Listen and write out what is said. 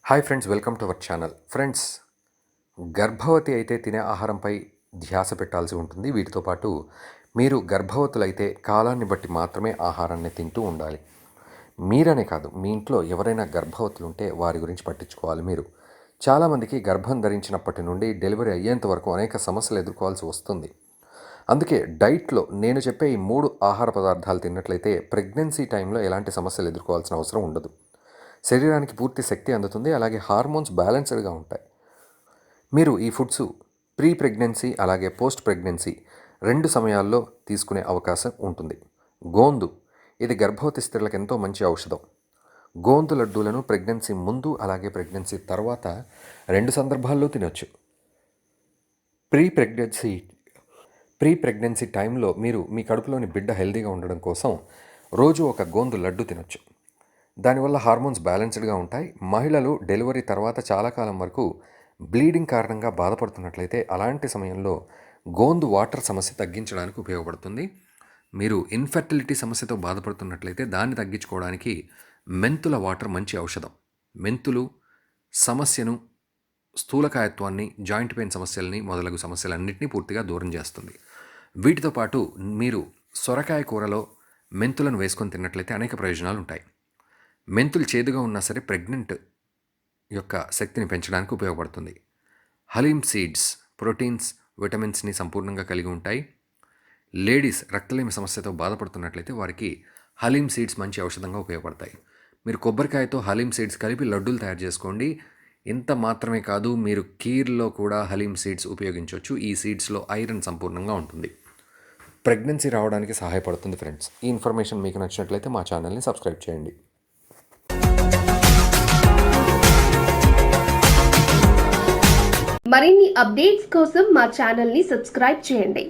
Hi friends, welcome to our channel. Friends, గర్భవతి అయితే తినే ఆహారంపై ధ్యాస పెట్టాల్సి ఉంటుంది. వీటితో పాటు మీరు గర్భవతులైతే కాలాన్ని బట్టి మాత్రమే ఆహారాన్ని తింటూ ఉండాలి. మీరనే కాదు, మీ ఇంట్లో ఎవరైనా గర్భవతులు ఉంటే వారి గురించి పట్టించుకోవాలి మీరు. చాలామందికి గర్భం ధరించినప్పటి నుండి డెలివరీ అయ్యేంత వరకు అనేక సమస్యలు ఎదుర్కోవాల్సి వస్తుంది. అందుకే డైట్లో నేను చెప్పే ఈ 3 ఆహార పదార్థాలు తిన్నట్లయితే ప్రెగ్నెన్సీ టైంలో ఎలాంటి సమస్యలు ఎదుర్కోవాల్సిన అవసరం ఉండదు. శరీరానికి పూర్తి శక్తి అందుతుంది. అలాగే హార్మోన్స్ బ్యాలెన్స్డ్గా ఉంటాయి. మీరు ఈ ఫుడ్స్ ప్రీ ప్రెగ్నెన్సీ అలాగే పోస్ట్ ప్రెగ్నెన్సీ 2 సమయాల్లో తీసుకునే అవకాశం ఉంటుంది. గోందు, ఇది గర్భవతి స్త్రీలకు ఎంతో మంచి ఔషధం. గోందు లడ్డూలను ప్రెగ్నెన్సీ ముందు అలాగే ప్రెగ్నెన్సీ తర్వాత 2 సందర్భాల్లో తినొచ్చు. ప్రీ ప్రెగ్నెన్సీ టైంలో మీరు మీ కడుపులోని బిడ్డ హెల్తీగా ఉండడం కోసం రోజు ఒక గోందు లడ్డు తినొచ్చు. దానివల్ల హార్మోన్స్ బ్యాలెన్స్డ్గా ఉంటాయి. మహిళలు డెలివరీ తర్వాత చాలా కాలం వరకు బ్లీడింగ్ కారణంగా బాధపడుతున్నట్లయితే అలాంటి సమయంలో గోందు వాటర్ సమస్య తగ్గించడానికి ఉపయోగపడుతుంది. మీరు ఇన్ఫెర్టిలిటీ సమస్యతో బాధపడుతున్నట్లయితే దాన్ని తగ్గించుకోవడానికి మెంతుల వాటర్ మంచి ఔషధం. మెంతులు సమస్యను, స్థూలకాయత్వాన్ని, జాయింట్ పెయిన్ సమస్యల్ని మొదలగు సమస్యలన్నింటినీ పూర్తిగా దూరం చేస్తుంది. వీటితో పాటు మీరు సొరకాయ కూరలో మెంతులను వేసుకొని తిన్నట్లయితే అనేక ప్రయోజనాలు ఉంటాయి. మెంతులు చేదుగా ఉన్నా సరే ప్రెగ్నెంట్ యొక్క శక్తిని పెంచడానికి ఉపయోగపడుతుంది. హలీమ్ సీడ్స్ ప్రోటీన్స్, విటమిన్స్ని సంపూర్ణంగా కలిగి ఉంటాయి. లేడీస్ రక్తలేమి సమస్యతో బాధపడుతున్నట్లయితే వారికి హలీమ్ సీడ్స్ మంచి ఔషధంగా ఉపయోగపడతాయి. మీరు కొబ్బరికాయతో హలీమ్ సీడ్స్ కలిపి లడ్డూలు తయారు చేసుకోండి. ఇంత మాత్రమే కాదు, మీరు కీర్లో కూడా హలీమ్ సీడ్స్ ఉపయోగించవచ్చు. ఈ సీడ్స్లో ఐరన్ సంపూర్ణంగా ఉంటుంది. ప్రెగ్నెన్సీ రావడానికి సహాయపడుతుంది. ఫ్రెండ్స్, ఈ ఇన్ఫర్మేషన్ మీకు నచ్చినట్లయితే మా ఛానల్ని సబ్స్క్రైబ్ చేయండి. మరిన్ని అప్డేట్స్ కోసం మా ఛానల్ ని సబ్స్క్రైబ్ చేయండి.